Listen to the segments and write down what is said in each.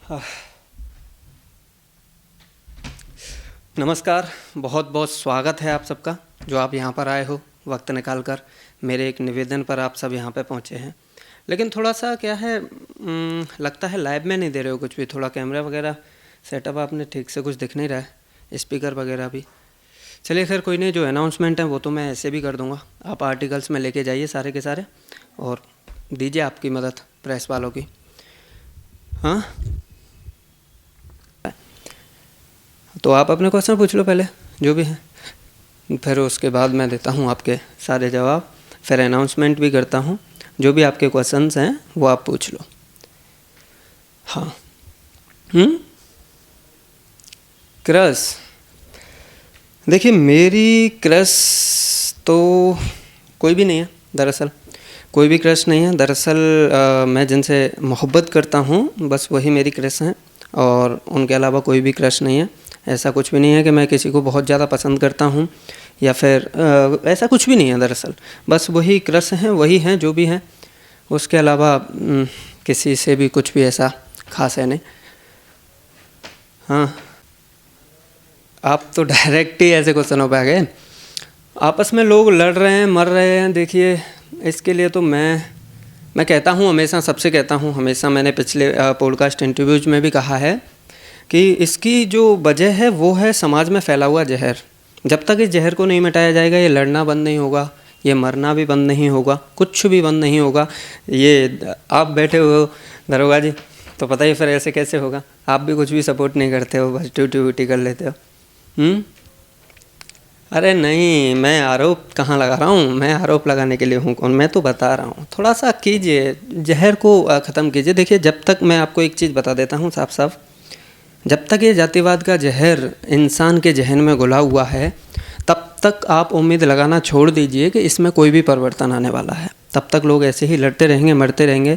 आह, नमस्कार। बहुत बहुत स्वागत है आप सबका जो आप यहाँ पर आए हो वक्त निकाल कर। मेरे एक निवेदन पर आप सब यहाँ पे पहुँचे हैं, लेकिन थोड़ा सा क्या है, लगता है लाइव में नहीं दे रहे हो कुछ भी। थोड़ा कैमरा वगैरह सेटअप आपने ठीक से कुछ दिख नहीं रहा है, स्पीकर वगैरह भी। चलिए खैर कोई नहीं, जो अनाउंसमेंट है वो तो मैं ऐसे भी कर दूँगा। आप आर्टिकल्स में लेके जाइए सारे के सारे और दीजिए आपकी मदद प्रेस वालों की। हाँ, तो आप अपने क्वेश्चन पूछ लो पहले जो भी है, फिर उसके बाद मैं देता हूँ आपके सारे जवाब। फिर अनाउंसमेंट भी करता हूँ। जो भी आपके क्वेश्चंस हैं वो आप पूछ लो। हाँ। क्रश, देखिए मेरी क्रश तो कोई भी नहीं है दरअसल। कोई भी क्रश नहीं है दरअसल। मैं जिनसे मोहब्बत करता हूँ बस वही मेरी क्रश हैं, और उनके अलावा कोई भी क्रश नहीं है। ऐसा कुछ भी नहीं है कि मैं किसी को बहुत ज़्यादा पसंद करता हूँ या फिर ऐसा कुछ भी नहीं है दरअसल। बस वही क्रश हैं, वही हैं जो भी हैं। उसके अलावा किसी से भी कुछ भी ऐसा खास है नहीं। हाँ, आप तो डायरेक्ट ही ऐसे क्वेश्चनों पे आ गए। आपस में लोग लड़ रहे हैं, मर रहे हैं। देखिए इसके लिए तो मैं कहता हूँ, हमेशा सबसे कहता हूँ, हमेशा मैंने पिछले पॉडकास्ट इंटरव्यूज में भी कहा है कि इसकी जो वजह है वो है समाज में फैला हुआ जहर। जब तक इस जहर को नहीं मिटाया जाएगा ये लड़ना बंद नहीं होगा, ये मरना भी बंद नहीं होगा, कुछ भी बंद नहीं होगा। ये आप बैठे हो दरोगा जी, तो पता ही फिर ऐसे कैसे होगा। आप भी कुछ भी सपोर्ट नहीं करते हो, बस ड्यूटी व्यूटी कर लेते हो। अरे नहीं, मैं आरोप कहाँ लगा रहा हूँ? मैं आरोप लगाने के लिए हूँ कौन? मैं तो बता रहा हूँ, थोड़ा सा कीजिए, जहर को ख़त्म कीजिए। देखिए जब तक, मैं आपको एक चीज़ बता देता हूँ साफ साफ, जब तक ये जातिवाद का जहर इंसान के जहन में घुला हुआ है तब तक आप उम्मीद लगाना छोड़ दीजिए कि इसमें कोई भी परिवर्तन आने वाला है। तब तक लोग ऐसे ही लड़ते रहेंगे, मरते रहेंगे।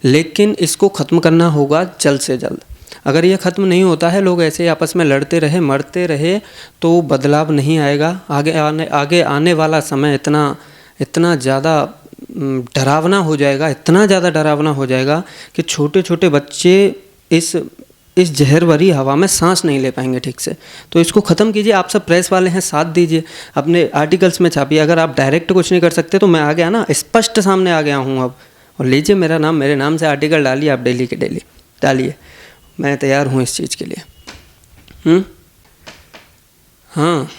लेकिन इसको ख़त्म करना होगा जल्द से जल्द। अगर ये ख़त्म नहीं होता है, लोग ऐसे ही आपस में लड़ते रहे, मरते रहे, तो बदलाव नहीं आएगा। आगे आने वाला समय इतना ज़्यादा डरावना हो जाएगा, इतना ज़्यादा डरावना हो जाएगा कि छोटे छोटे बच्चे इस जहर भरी हवा में सांस नहीं ले पाएंगे ठीक से। तो इसको ख़त्म कीजिए। आप सब प्रेस वाले हैं, साथ दीजिए, अपने आर्टिकल्स में छापिए। अगर आप डायरेक्ट कुछ नहीं कर सकते तो मैं आ गया ना, स्पष्ट सामने आ गया हूँ अब। और लीजिए मेरा नाम, मेरे नाम से आर्टिकल डालिए, आप डेली के डेली डालिए। मैं तैयार हूँ इस चीज़ के लिए। हाँ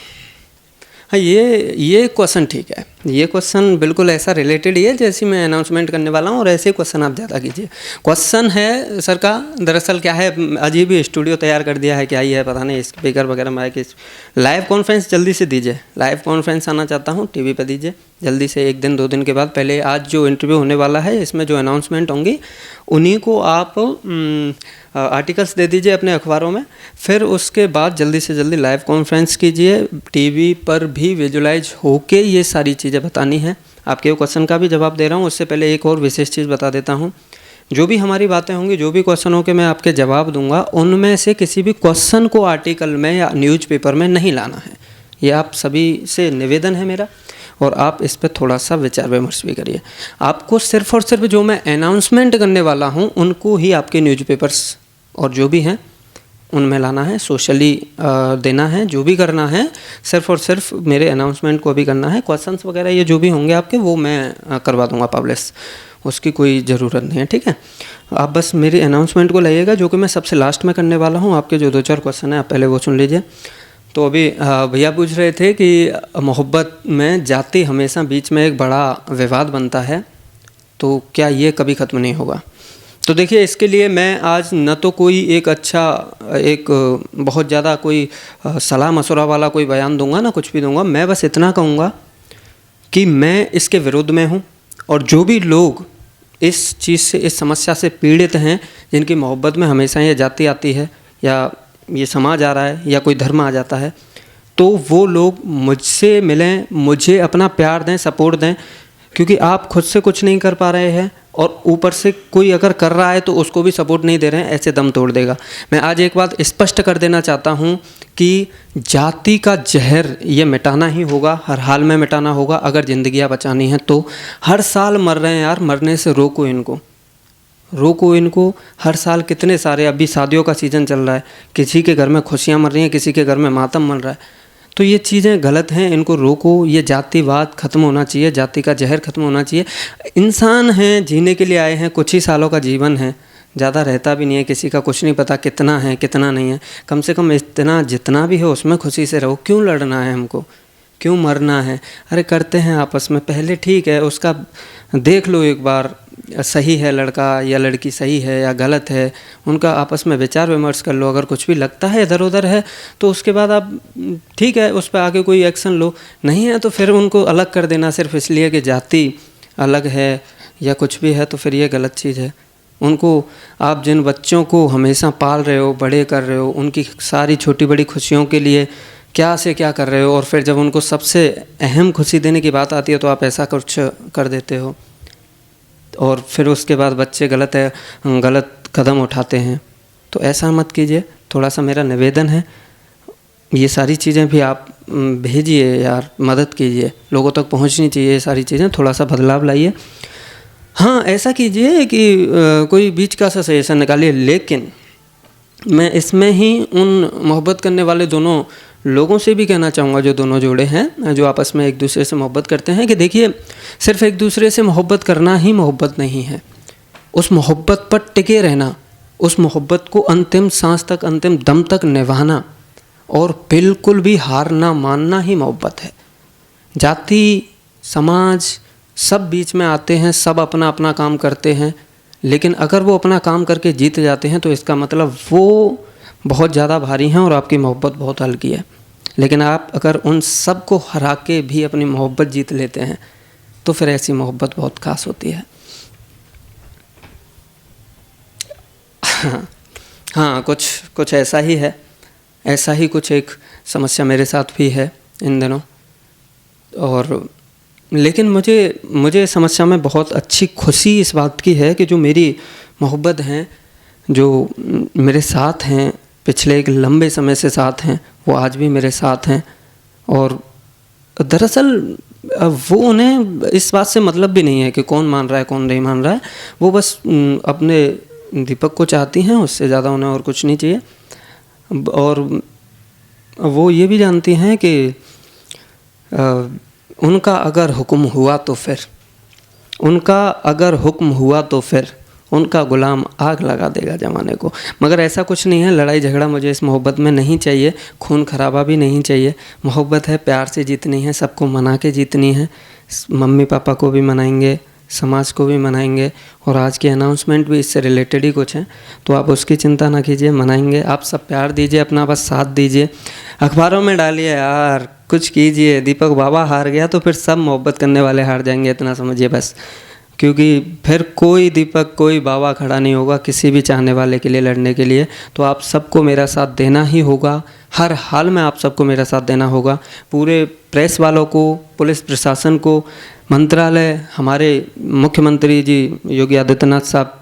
हाँ, ये क्वेश्चन ठीक है। ये क्वेश्चन बिल्कुल ऐसा रिलेटेड ही है जैसे मैं अनाउंसमेंट करने वाला हूँ, और ऐसे क्वेश्चन आप ज़्यादा कीजिए। क्वेश्चन है सर का, दरअसल क्या है, अजीब ही स्टूडियो तैयार कर दिया है, क्या ही है पता नहीं, स्पीकर वगैरह माइक। लाइव कॉन्फ्रेंस जल्दी से दीजिए, लाइव कॉन्फ्रेंस आना चाहता हूँ, टीवी पे दीजिए जल्दी से, 1 दिन 2 दिन के बाद। पहले आज जो इंटरव्यू होने वाला है इसमें जो अनाउंसमेंट होंगी उन्हीं को आप आर्टिकल्स दे दीजिए अपने अखबारों में। फिर उसके बाद जल्दी से जल्दी लाइव कॉन्फ्रेंस कीजिए, टीवी पर भी विजुलाइज होके ये सारी चीज़ें बतानी है। आपके क्वेश्चन का भी जवाब दे रहा हूँ, उससे पहले एक और विशेष चीज़ बता देता हूँ। जो भी हमारी बातें होंगी, जो भी क्वेश्चनों के मैं आपके जवाब दूंगा, उनमें से किसी भी क्वेश्चन को आर्टिकल में या न्यूज़पेपर में नहीं लाना है। ये आप सभी से निवेदन है मेरा, और आप इस पर थोड़ा सा विचार विमर्श भी करिए। आपको सिर्फ और सिर्फ जो मैं अनाउंसमेंट करने वाला हूँ उनको ही आपके न्यूज़पेपर्स और जो भी हैं उनमें लाना है, सोशली देना है, जो भी करना है सिर्फ और सिर्फ मेरे अनाउंसमेंट को भी करना है। क्वेश्चंस वगैरह ये जो भी होंगे आपके वो मैं करवा दूंगा पब्लिश, उसकी कोई ज़रूरत नहीं है, ठीक है। आप बस मेरी अनाउंसमेंट को लाइएगा, जो कि मैं सबसे लास्ट में करने वाला हूँ। आपके जो 2-4 क्वेश्चन हैं आप पहले वो सुन लीजिए। तो अभी भैया पूछ रहे थे कि मोहब्बत में जाति हमेशा बीच में एक बड़ा विवाद बनता है, तो क्या ये कभी ख़त्म नहीं होगा? तो देखिए इसके लिए मैं आज न तो कोई एक बहुत ज़्यादा कोई सलाह मशवरा वाला कोई बयान दूंगा, ना कुछ भी दूंगा। मैं बस इतना कहूँगा कि मैं इसके विरुद्ध में हूँ, और जो भी लोग इस चीज़ से, इस समस्या से पीड़ित हैं, जिनकी मोहब्बत में हमेशा ये जाति आती है या ये समाज आ रहा है या कोई धर्म आ जाता है, तो वो लोग मुझसे मिलें, मुझे अपना प्यार दें, सपोर्ट दें। क्योंकि आप खुद से कुछ नहीं कर पा रहे हैं और ऊपर से कोई अगर कर रहा है तो उसको भी सपोर्ट नहीं दे रहे हैं, ऐसे दम तोड़ देगा। मैं आज एक बात स्पष्ट कर देना चाहता हूँ कि जाति का जहर ये मिटाना ही होगा, हर हाल में मिटाना होगा अगर ज़िंदगियाँ बचानी हैं तो। हर साल मर रहे हैं यार, मरने से रोको इनको, रोको इनको। हर साल कितने सारे, अभी शादियों का सीज़न चल रहा है, किसी के घर में खुशियाँ मर रही हैं, किसी के घर में मातम मर रहा है। तो ये चीज़ें गलत हैं, इनको रोको। ये जातिवाद ख़त्म होना चाहिए, जाति का जहर ख़त्म होना चाहिए। इंसान हैं, जीने के लिए आए हैं, कुछ ही सालों का जीवन है, ज़्यादा रहता भी नहीं है, किसी का कुछ नहीं पता कितना है कितना नहीं है। कम से कम इतना जितना भी है उसमें खुशी से रहो। क्यों लड़ना है हमको, क्यों मरना है? अरे करते हैं आपस में, पहले ठीक है उसका देख लो एक बार, सही है लड़का या लड़की, सही है या गलत है, उनका आपस में विचार विमर्श कर लो। अगर कुछ भी लगता है इधर उधर है तो उसके बाद आप ठीक है उस पर आगे कोई एक्शन लो। नहीं है तो फिर उनको अलग कर देना सिर्फ इसलिए कि जाति अलग है या कुछ भी है, तो फिर ये गलत चीज़ है। उनको, आप जिन बच्चों को हमेशा पाल रहे हो, बड़े कर रहे हो, उनकी सारी छोटी बड़ी खुशियों के लिए क्या से क्या कर रहे हो, और फिर जब उनको सबसे अहम खुशी देने की बात आती है तो आप ऐसा कुछ कर देते हो, और फिर उसके बाद बच्चे गलत कदम उठाते हैं। तो ऐसा मत कीजिए, थोड़ा सा मेरा निवेदन है। ये सारी चीज़ें भी आप भेजिए यार, मदद कीजिए, लोगों तक पहुंचनी चाहिए ये सारी चीज़ें, थोड़ा सा बदलाव लाइए। हाँ, ऐसा कीजिए कि कोई बीच का सा सजेशन निकालिए, लेकिन मैं इसमें ही उन मोहब्बत करने वाले दोनों लोगों से भी कहना चाहूँगा, जो दोनों जोड़े हैं, जो आपस में एक दूसरे से मोहब्बत करते हैं, कि देखिए सिर्फ एक दूसरे से मोहब्बत करना ही मोहब्बत नहीं है। उस मोहब्बत पर टिके रहना, उस मोहब्बत को अंतिम सांस तक, अंतिम दम तक निभाना, और बिल्कुल भी हार ना मानना ही मोहब्बत है। जाति, समाज सब बीच में आते हैं, सब अपना अपना काम करते हैं, लेकिन अगर वो अपना काम करके जीत जाते हैं तो इसका मतलब वो बहुत ज़्यादा भारी हैं और आपकी मोहब्बत बहुत हल्की है। लेकिन आप अगर उन सब को हरा के भी अपनी मोहब्बत जीत लेते हैं तो फिर ऐसी मोहब्बत बहुत खास होती है। हाँ, कुछ ऐसा ही है, ऐसा ही कुछ एक समस्या मेरे साथ भी है इन दिनों। और लेकिन मुझे समस्या में बहुत अच्छी खुशी इस बात की है कि जो मेरी मोहब्बत हैं, जो मेरे साथ हैं, पिछले एक लंबे समय से साथ हैं, वो आज भी मेरे साथ हैं। और दरअसल वो, उन्हें इस बात से मतलब भी नहीं है कि कौन मान रहा है कौन नहीं मान रहा है। वो बस अपने दीपक को चाहती हैं, उससे ज़्यादा उन्हें और कुछ नहीं चाहिए। और वो ये भी जानती हैं कि उनका अगर हुक्म हुआ तो फिर उनका गुलाम आग लगा देगा ज़माने को। मगर ऐसा कुछ नहीं है, लड़ाई झगड़ा मुझे इस मोहब्बत में नहीं चाहिए, खून खराबा भी नहीं चाहिए। मोहब्बत है प्यार से जीतनी है, सबको मना के जीतनी है। मम्मी पापा को भी मनाएंगे, समाज को भी मनाएंगे, और आज की अनाउंसमेंट भी इससे रिलेटेड ही कुछ है, तो आप उसकी चिंता ना कीजिए, मनाएंगे। आप सब प्यार दीजिए, अपना बस साथ दीजिए, अखबारों में डालिए यार, कुछ कीजिए। दीपक बाबा हार गया तो फिर सब मोहब्बत करने वाले हार जाएंगे, इतना समझिए बस। क्योंकि फिर कोई दीपक, कोई बाबा खड़ा नहीं होगा किसी भी चाहने वाले के लिए लड़ने के लिए। तो आप सबको मेरा साथ देना ही होगा, हर हाल में आप सबको मेरा साथ देना होगा। पूरे प्रेस वालों को, पुलिस प्रशासन को, मंत्रालय, हमारे मुख्यमंत्री जी योगी आदित्यनाथ साहब,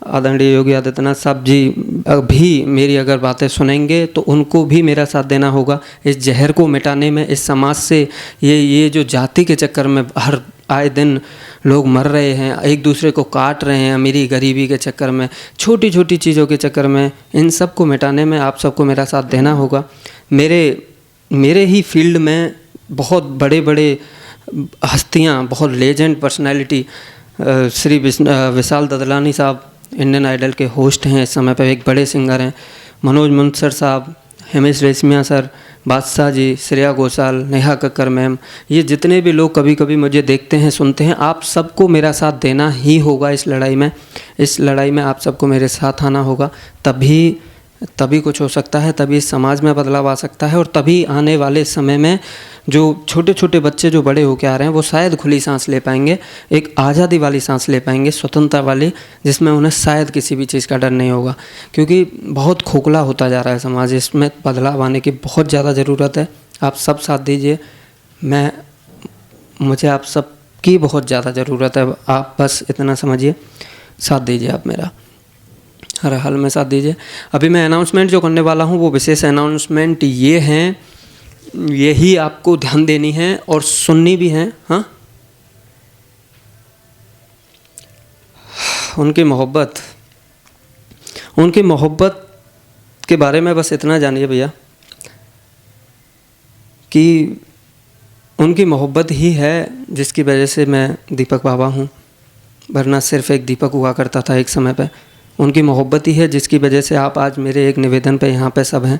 आदरणीय योगी आदित्यनाथ साहब जी भी मेरी अगर बातें सुनेंगे तो उनको भी मेरा साथ देना होगा इस जहर को मिटाने में। इस समाज से ये जो जाति के चक्कर में हर आए दिन लोग मर रहे हैं, एक दूसरे को काट रहे हैं, अमीरी गरीबी के चक्कर में, छोटी छोटी चीज़ों के चक्कर में, इन सब को मिटाने में आप सबको मेरा साथ देना होगा। मेरे ही फील्ड में बहुत बड़े बड़े हस्तियाँ, बहुत लेजेंड पर्सनैलिटी, श्री विशाल ददलानी साहब इंडियन आइडल के होस्ट हैं इस समय पर, एक बड़े सिंगर हैं। मनोज मुंसर साहब, हिमेश रेशमिया सर, बादशाह जी, श्रेया घोषाल, नेहा कक्कर मैम, ये जितने भी लोग कभी कभी मुझे देखते हैं, सुनते हैं, आप सबको मेरा साथ देना ही होगा इस लड़ाई में। इस लड़ाई में आप सबको मेरे साथ आना होगा, तभी कुछ हो सकता है, तभी इस समाज में बदलाव आ सकता है, और तभी आने वाले समय में जो छोटे छोटे बच्चे जो बड़े होकर आ रहे हैं वो शायद खुली सांस ले पाएंगे, एक आज़ादी वाली सांस ले पाएंगे, स्वतंत्रता वाली, जिसमें उन्हें शायद किसी भी चीज़ का डर नहीं होगा। क्योंकि बहुत खोखला होता जा रहा है समाज, इसमें बदलाव आने की बहुत ज़्यादा ज़रूरत है। आप सब साथ दीजिए, मुझे आप सब की बहुत ज़्यादा ज़रूरत है। आप बस इतना समझिए, साथ दीजिए, आप मेरा हर हाल में साथ दीजिए। अभी मैं अनाउंसमेंट जो करने वाला हूँ वो विशेष अनाउंसमेंट ये हैं, यही आपको ध्यान देनी है और सुननी भी है। हाँ, उनकी मोहब्बत के बारे में बस इतना जानिए भैया कि उनकी मोहब्बत ही है जिसकी वजह से मैं दीपक बाबा हूँ, वरना सिर्फ एक दीपक हुआ करता था एक समय पे। उनकी मोहब्बत ही है जिसकी वजह से आप आज मेरे एक निवेदन पे यहाँ पे सब हैं,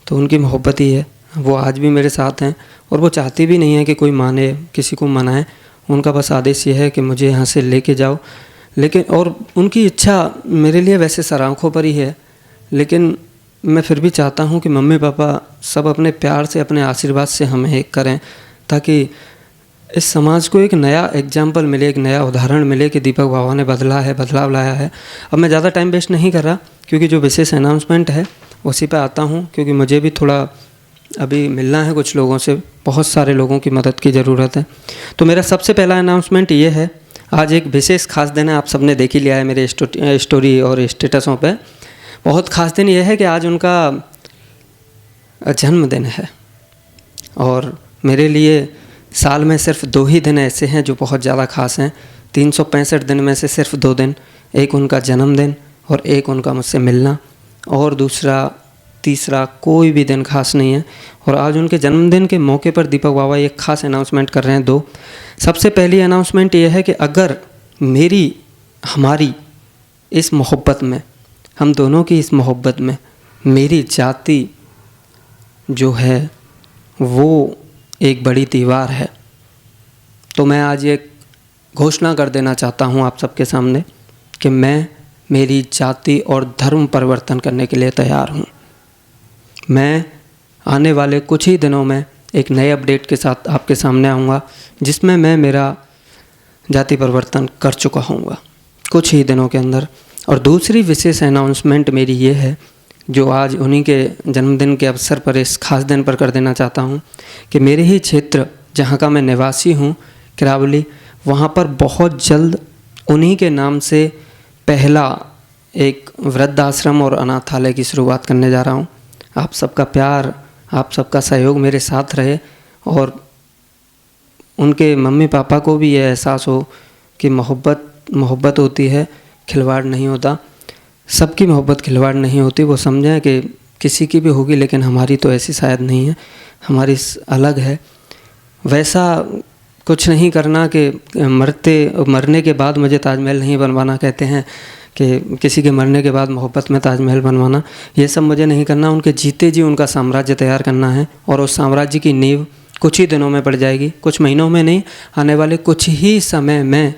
तो उनकी मोहब्बत ही है। वो आज भी मेरे साथ हैं और वो चाहती भी नहीं है कि कोई माने, किसी को मनाए। उनका बस आदेश ये है कि मुझे यहाँ से लेके जाओ। लेकिन और उनकी इच्छा मेरे लिए वैसे सर आँखों पर ही है, लेकिन मैं फिर भी चाहता हूँ कि मम्मी पापा सब अपने प्यार से, अपने आशीर्वाद से हमें एक करें, ताकि इस समाज को एक नया एग्जाम्पल मिले, एक नया उदाहरण मिले कि दीपक बाबा ने बदलाव लाया है। अब मैं ज़्यादा टाइम वेस्ट नहीं कर रहा, क्योंकि जो विशेष अनाउंसमेंट है उसी पे आता हूँ, क्योंकि मुझे भी थोड़ा अभी मिलना है कुछ लोगों से, बहुत सारे लोगों की मदद की ज़रूरत है। तो मेरा सबसे पहला अनाउंसमेंट ये है, आज एक विशेष खास दिन है, आप सबने देख ही लिया है मेरे स्टोरी और स्टेटसों पे। बहुत ख़ास दिन यह है कि आज उनका जन्मदिन है, और मेरे लिए साल में सिर्फ 2 ही दिन ऐसे हैं जो बहुत ज़्यादा ख़ास हैं। 365 दिन में से सिर्फ 2 दिन, एक उनका जन्मदिन और एक उनका मुझसे मिलना, और तीसरा कोई भी दिन खास नहीं है। और आज उनके जन्मदिन के मौके पर दीपक बाबा एक ख़ास अनाउंसमेंट कर रहे हैं 2। सबसे पहली अनाउंसमेंट ये है कि अगर हमारी इस मोहब्बत में, हम दोनों की इस मोहब्बत में मेरी जाति जो है वो एक बड़ी दीवार है, तो मैं आज ये घोषणा कर देना चाहता हूँ आप सबके सामने कि मैं मेरी जाति और धर्म परिवर्तन करने के लिए तैयार हूँ। मैं आने वाले कुछ ही दिनों में एक नए अपडेट के साथ आपके सामने आऊँगा, जिसमें मैं मेरा जाति परिवर्तन कर चुका हूँगा कुछ ही दिनों के अंदर। और दूसरी विशेष अनाउंसमेंट मेरी ये है, जो आज उन्हीं के जन्मदिन के अवसर पर, इस खास दिन पर कर देना चाहता हूँ, कि मेरे ही क्षेत्र जहाँ का मैं निवासी हूँ, किरावली, वहाँ पर बहुत जल्द उन्हीं के नाम से पहला एक वृद्धाश्रम और अनाथालय की शुरुआत करने जा रहा हूँ। आप सबका प्यार, आप सबका सहयोग मेरे साथ रहे, और उनके मम्मी पापा को भी ये एहसास हो कि मोहब्बत होती है, खिलवाड़ नहीं होता। सबकी मोहब्बत खिलवाड़ नहीं होती। वो समझें कि किसी की भी होगी, लेकिन हमारी तो ऐसी शायद नहीं है, हमारी अलग है। वैसा कुछ नहीं करना कि मरने के बाद मुझे ताजमहल नहीं बनवाना, कहते हैं कि किसी के मरने के बाद मोहब्बत में ताजमहल बनवाना, ये सब मुझे नहीं करना। उनके जीते जी उनका साम्राज्य तैयार करना है, और उस साम्राज्य की नींव कुछ ही दिनों में पड़ जाएगी, कुछ महीनों में नहीं, आने वाले कुछ ही समय में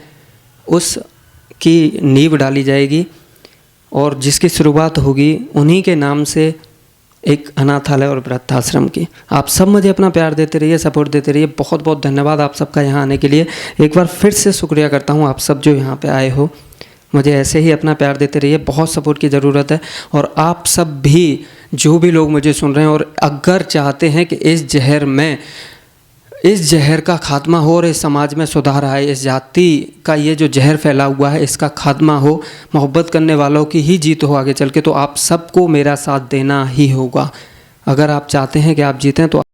उसकी नींव डाली जाएगी, और जिसकी शुरुआत होगी उन्हीं के नाम से एक अनाथालय और वृद्धाश्रम की। आप सब मुझे अपना प्यार देते रहिए, सपोर्ट देते रहिए। बहुत बहुत धन्यवाद आप सबका यहाँ आने के लिए। एक बार फिर से शुक्रिया करता हूँ आप सब जो यहाँ पे आए हो। मुझे ऐसे ही अपना प्यार देते रहिए, बहुत सपोर्ट की ज़रूरत है। और आप सब भी, जो भी लोग मुझे सुन रहे हैं और अगर चाहते हैं कि इस जहर का खात्मा हो और इस समाज में सुधार आए, इस जाति का ये जो जहर फैला हुआ है इसका खात्मा हो, मोहब्बत करने वालों की ही जीत हो आगे चल के, तो आप सबको मेरा साथ देना ही होगा। अगर आप चाहते हैं कि आप जीतें तो